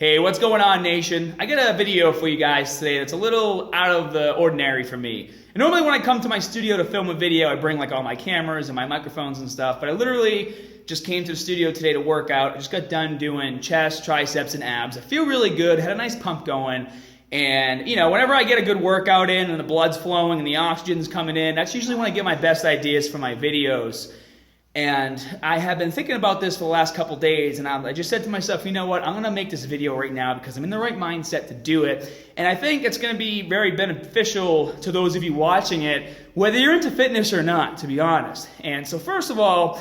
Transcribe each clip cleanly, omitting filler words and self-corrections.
Hey, what's going on, nation? I got a video for you guys today that's a little out of the ordinary for me. And normally when I come to my studio to film a video, I bring like all my cameras and my microphones and stuff, but I literally just came to the studio today to work out. I just got done doing chest, triceps, and abs. I feel really good, had a nice pump going. And, you know, whenever I get a good workout in and the blood's flowing and the oxygen's coming in, that's usually when I get my best ideas for my videos. And I have been thinking about this for the last couple days, and I just said to myself, you know what, I'm going to make this video right now because I'm in the right mindset to do it. And I think it's going to be very beneficial to those of you watching it, whether you're into fitness or not, to be honest. And so first of all,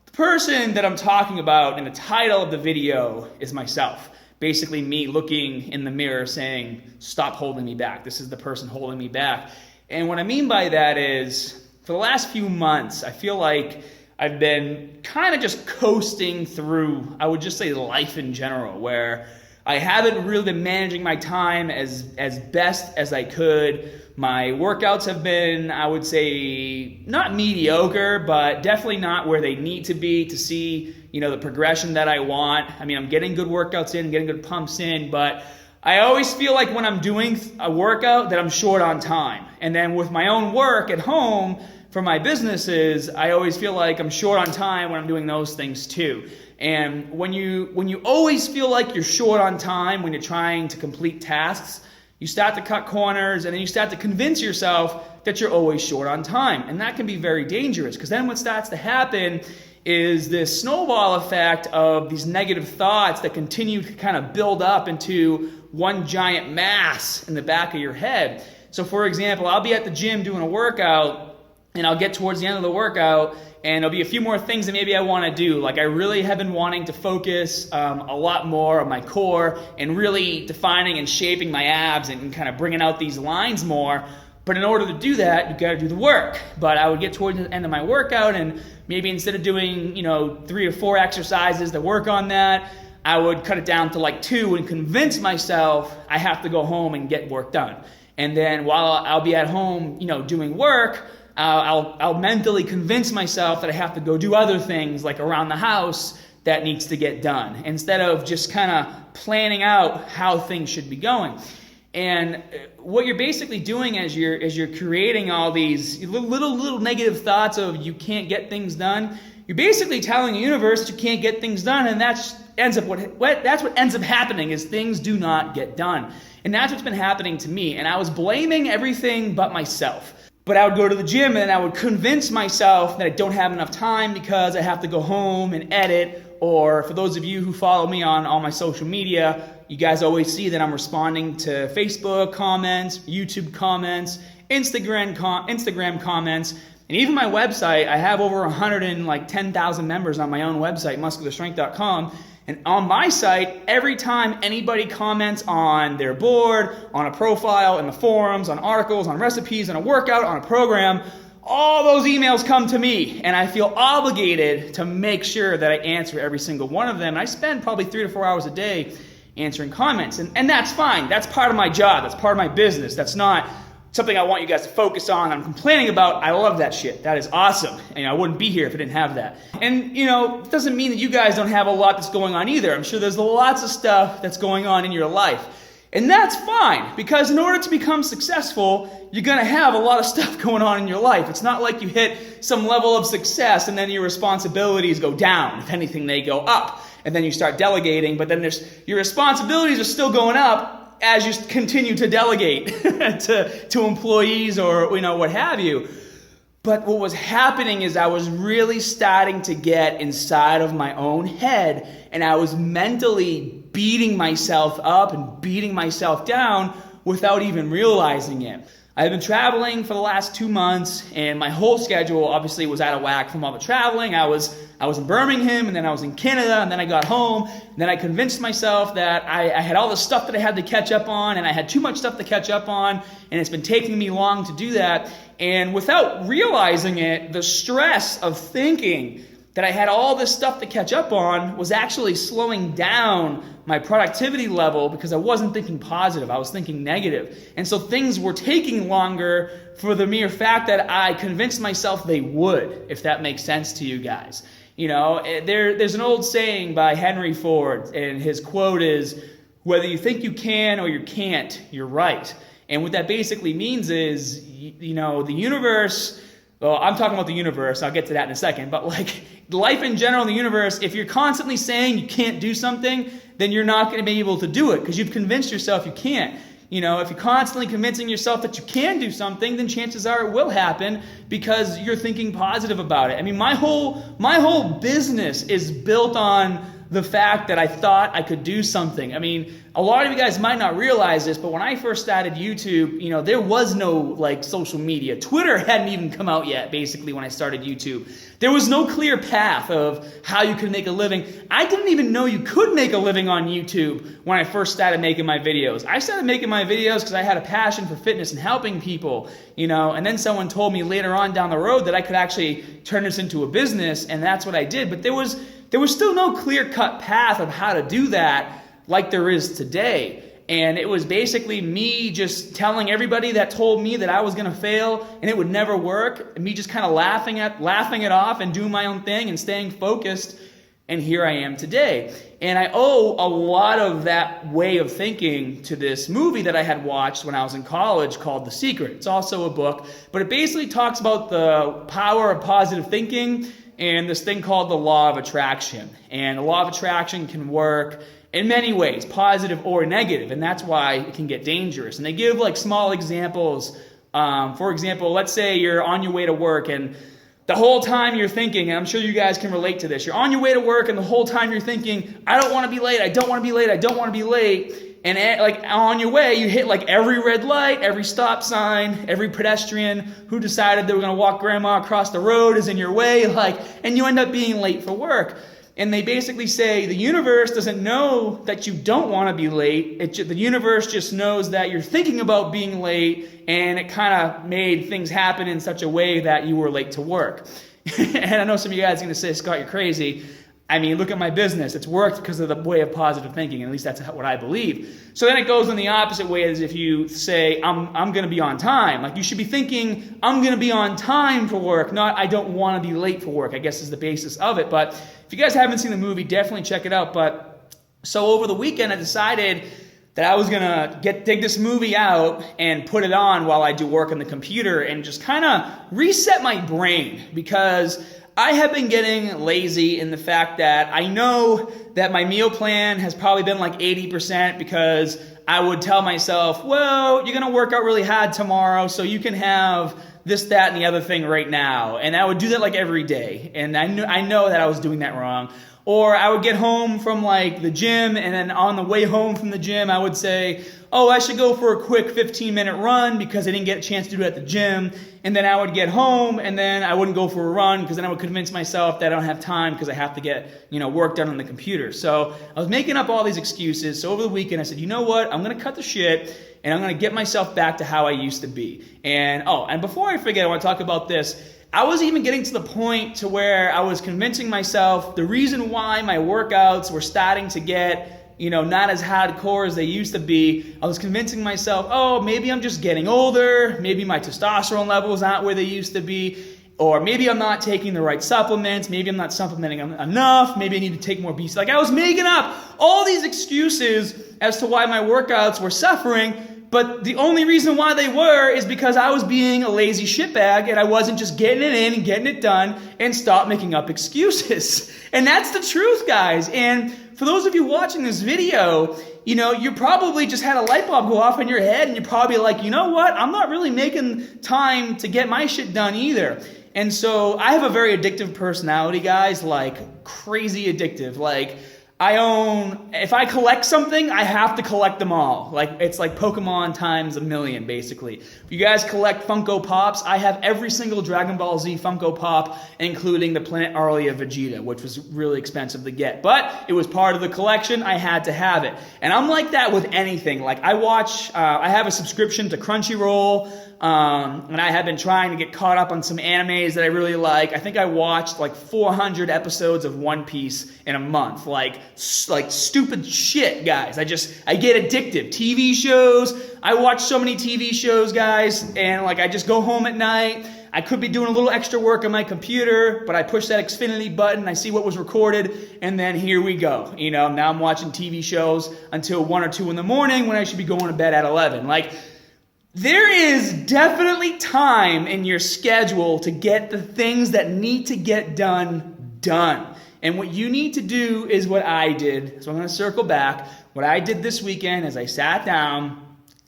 the person that I'm talking about in the title of the video is myself. Basically me looking in the mirror saying, stop holding me back. This is the person holding me back. And what I mean by that is, for the last few months, I feel like I've been kind of just coasting through, I would just say, life in general, where I haven't really been managing my time as best as I could. My workouts have been, I would say, not mediocre, but definitely not where they need to be to see, you know, the progression that I want. I mean, I'm getting good workouts in, getting good pumps in, but I always feel like when I'm doing a workout that I'm short on time. And then with my own work at home, for my businesses, I always feel like I'm short on time when I'm doing those things too. And when you always feel like you're short on time when you're trying to complete tasks, you start to cut corners and then you start to convince yourself that you're always short on time. And that can be very dangerous because then what starts to happen is this snowball effect of these negative thoughts that continue to kind of build up into one giant mass in the back of your head. So for example, I'll be at the gym doing a workout, and I'll get towards the end of the workout, and there'll be a few more things that maybe I want to do. Like I really have been wanting to focus a lot more on my core and really defining and shaping my abs and kind of bringing out these lines more. But in order to do that, you've got to do the work. But I would get towards the end of my workout, and maybe instead of doing 3 or 4 exercises that work on that, I would cut it down to like 2 and convince myself I have to go home and get work done. And then while I'll be at home, doing work, I'll mentally convince myself that I have to go do other things like around the house that needs to get done instead of just kind of planning out how things should be going. And what you're basically doing as you're creating all these little negative thoughts of you can't get things done, you're basically telling the universe that you can't get things done, and that's what ends up happening is things do not get done. And that's what's been happening to me. And I was blaming everything but myself. But I would go to the gym and I would convince myself that I don't have enough time because I have to go home and edit. Or for those of you who follow me on all my social media, you guys always see that I'm responding to Facebook comments, YouTube comments, Instagram comments, and even my website. I have over 110,000 members on my own website, muscularstrength.com. And on my site, every time anybody comments on their board, on a profile, in the forums, on articles, on recipes, on a workout, on a program, all those emails come to me. And I feel obligated to make sure that I answer every single one of them. And I spend probably 3 to 4 hours a day answering comments. And that's fine. That's part of my job. That's part of my business. That's not something I want you guys to focus on. I'm complaining about. I love that shit. That is awesome. And I wouldn't be here if I didn't have that. And, it doesn't mean that you guys don't have a lot that's going on either. I'm sure there's lots of stuff that's going on in your life. And that's fine, because in order to become successful, you're going to have a lot of stuff going on in your life. It's not like you hit some level of success and then your responsibilities go down. If anything, they go up. And then you start delegating, but then your responsibilities are still going up as you continue to delegate to employees or what have you. But what was happening is I was really starting to get inside of my own head, and I was mentally beating myself up and beating myself down without even realizing it. I've been traveling for the last 2 months, and my whole schedule obviously was out of whack from all the traveling. I was in Birmingham, and then I was in Canada, and then I got home, and then I convinced myself that I had all the stuff that I had to catch up on, and I had too much stuff to catch up on, and it's been taking me long to do that. And without realizing it, the stress of thinking that I had all this stuff to catch up on was actually slowing down my productivity level because I wasn't thinking positive. I was thinking negative. And so things were taking longer for the mere fact that I convinced myself they would, if that makes sense to you guys. There's an old saying by Henry Ford, and his quote is, whether you think you can or you can't, you're right. And what that basically means is, the universe, well, I'm talking about the universe, I'll get to that in a second, but like life in general, the universe, if you're constantly saying you can't do something, then you're not going to be able to do it because you've convinced yourself you can't. If you're constantly convincing yourself that you can do something, then chances are it will happen because you're thinking positive about it. I mean, my whole business is built on the fact that I thought I could do something. I mean, a lot of you guys might not realize this, but when I first started YouTube, there was no like social media. Twitter hadn't even come out yet, basically, when I started YouTube. There was no clear path of how you could make a living. I didn't even know you could make a living on YouTube when I first started making my videos. I started making my videos because I had a passion for fitness and helping people, and then someone told me later on down the road that I could actually turn this into a business, and that's what I did. But there was still no clear-cut path of how to do that like there is today. And it was basically me just telling everybody that told me that I was going to fail and it would never work, and me just kind of laughing it off and doing my own thing and staying focused. And here I am today. And I owe a lot of that way of thinking to this movie that I had watched when I was in college called The Secret. It's also a book, but it basically talks about the power of positive thinking and this thing called the law of attraction. And the law of attraction can work in many ways, positive or negative, and that's why it can get dangerous. And they give like small examples. For example, let's say you're on your way to work and the whole time you're thinking, and I'm sure you guys can relate to this, you're on your way to work and the whole time you're thinking, I don't want to be late, I don't want to be late, I don't want to be late. And like on your way, you hit like every red light, every stop sign, every pedestrian who decided they were going to walk grandma across the road is in your way, and you end up being late for work. And they basically say the universe doesn't know that you don't want to be late. The universe just knows that you're thinking about being late, and it kind of made things happen in such a way that you were late to work. And I know some of you guys are going to say, Scott, you're crazy. I mean, look at my business. It's worked because of the way of positive thinking. At least that's what I believe. So then it goes in the opposite way, as if you say, I'm going to be on time. Like you should be thinking, I'm going to be on time for work, not I don't want to be late for work, I guess is the basis of it. But if you guys haven't seen the movie, definitely check it out. But so over the weekend, I decided that I was going to dig this movie out and put it on while I do work on the computer and just kind of reset my brain, because I have been getting lazy in the fact that I know that my meal plan has probably been like 80% because I would tell myself, well, you're going to work out really hard tomorrow, so you can have this, that, and the other thing right now. And I would do that like every day. And I know that I was doing that wrong. Or I would get home from like the gym, and then on the way home from the gym, I would say, oh, I should go for a quick 15-minute run because I didn't get a chance to do it at the gym. And then I would get home, and then I wouldn't go for a run because then I would convince myself that I don't have time because I have to get, work done on the computer. So I was making up all these excuses. So over the weekend, I said, you know what? I'm going to cut the shit, and I'm going to get myself back to how I used to be. And before I forget, I want to talk about this. I was even getting to the point to where I was convincing myself the reason why my workouts were starting to get, not as hardcore as they used to be. I was convincing myself, oh, maybe I'm just getting older. Maybe my testosterone levels aren't where they used to be. Or maybe I'm not taking the right supplements. Maybe I'm not supplementing enough. Maybe I need to take more BC. Like I was making up all these excuses as to why my workouts were suffering. But the only reason why they were is because I was being a lazy shitbag and I wasn't just getting it in and getting it done and stop making up excuses. And that's the truth, guys. And for those of you watching this video, you probably just had a light bulb go off in your head and you're probably like, you know what? I'm not really making time to get my shit done either. And so I have a very addictive personality, guys, like crazy addictive. Like if I collect something, I have to collect them all. Like it's like Pokemon times a million, basically. If you guys collect Funko Pops, I have every single Dragon Ball Z Funko Pop, including the Planet Arlia Vegeta, which was really expensive to get. But it was part of the collection, I had to have it. And I'm like that with anything. Like I have a subscription to Crunchyroll, and I have been trying to get caught up on some animes that I really like. I think I watched like 400 episodes of One Piece in a month. Like stupid shit, guys. I get addictive. TV shows. I watch so many TV shows, guys, and like I just go home at night. I could be doing a little extra work on my computer, but I push that Xfinity button, I see what was recorded, and then here we go. Now I'm watching TV shows until 1 or 2 in the morning when I should be going to bed at 11. There is definitely time in your schedule to get the things that need to get done. And what you need to do is what I did. So I'm going to circle back. What I did this weekend is I sat down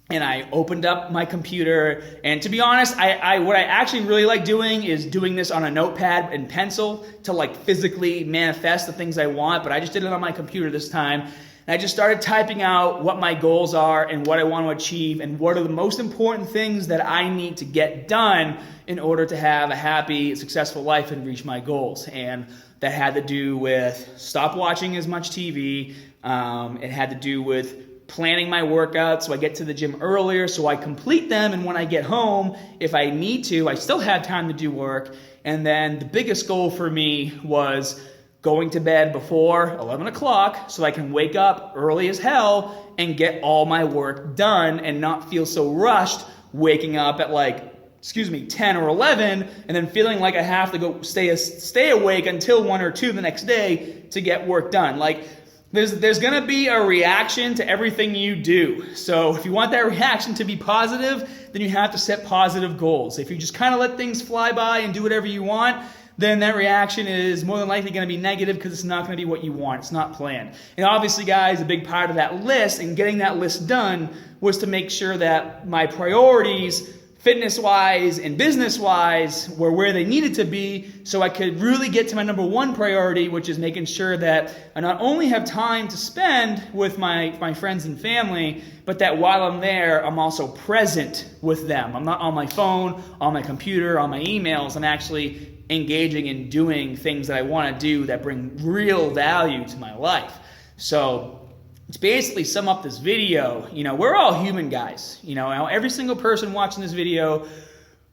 and I opened up my computer. And to be honest, what I actually really like doing is doing this on a notepad and pencil to physically manifest the things I want. But I just did it on my computer this time. And I just started typing out what my goals are and what I want to achieve and what are the most important things that I need to get done in order to have a happy, successful life and reach my goals. And that had to do with stop watching as much TV. It had to do with planning my workouts so I get to the gym earlier so I complete them. And when I get home, if I need to, I still have time to do work. And then the biggest goal for me was going to bed before 11 o'clock so I can wake up early as hell and get all my work done and not feel so rushed waking up at 10 or 11 and then feeling like I have to go stay awake until 1 or 2 the next day to get work done. There's going to be a reaction to everything you do. So if you want that reaction to be positive, then you have to set positive goals. If you just kind of let things fly by and do whatever you want, then that reaction is more than likely going to be negative because it's not going to be what you want. It's not planned. And obviously, guys, a big part of that list and getting that list done was to make sure that my priorities, fitness-wise and business-wise, were where they needed to be so I could really get to my number one priority, which is making sure that I not only have time to spend with my friends and family, but that while I'm there, I'm also present with them. I'm not on my phone, on my computer, on my emails. I'm actually engaging in doing things that I want to do that bring real value to my life. So to basically sum up this video, we're all human, guys. Every single person watching this video,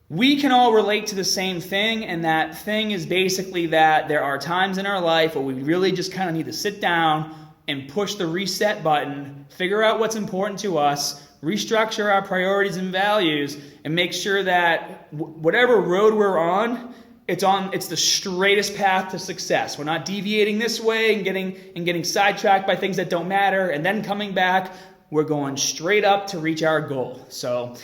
we can all relate to the same thing, and that thing is basically that there are times in our life where we really just kind of need to sit down and push the reset button, figure out what's important to us, restructure our priorities and values, and make sure that whatever road we're on, it's the straightest path to success. We're not deviating this way and getting sidetracked by things that don't matter and then coming back. We're going straight up to reach our goal. So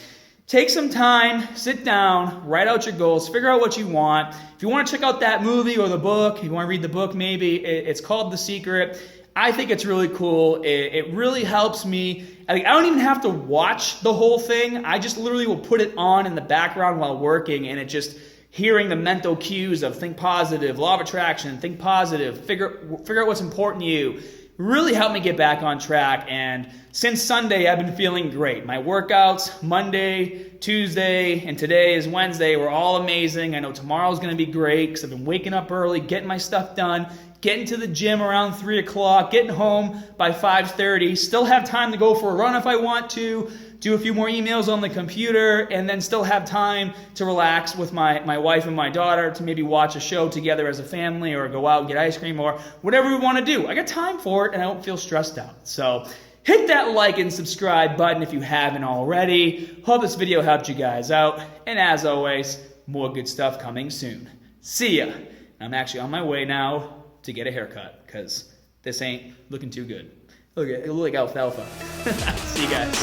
take some time, sit down, write out your goals, figure out what you want. If you want to check out that movie or the book, if you want to read the book maybe, it's called The Secret. I think it's really cool. It really helps me. I don't even have to watch the whole thing. I just literally will put it on in the background while working, and it just hearing the mental cues of think positive, law of attraction, think positive, figure out what's important to you, really helped me get back on track. And since Sunday, I've been feeling great. My workouts, Monday, Tuesday, and today is Wednesday, were all amazing. I know tomorrow's going to be great because I've been waking up early, getting my stuff done, getting to the gym around 3 o'clock, getting home by 5:30, still have time to go for a run if I want to, do a few more emails on the computer, and then still have time to relax with my wife and my daughter to maybe watch a show together as a family or go out and get ice cream or whatever we want to do. I got time for it and I don't feel stressed out. So hit that like and subscribe button if you haven't already. Hope this video helped you guys out. And as always, more good stuff coming soon. See ya. I'm actually on my way now to get a haircut because this ain't looking too good. Look at it, look like alfalfa. See you guys.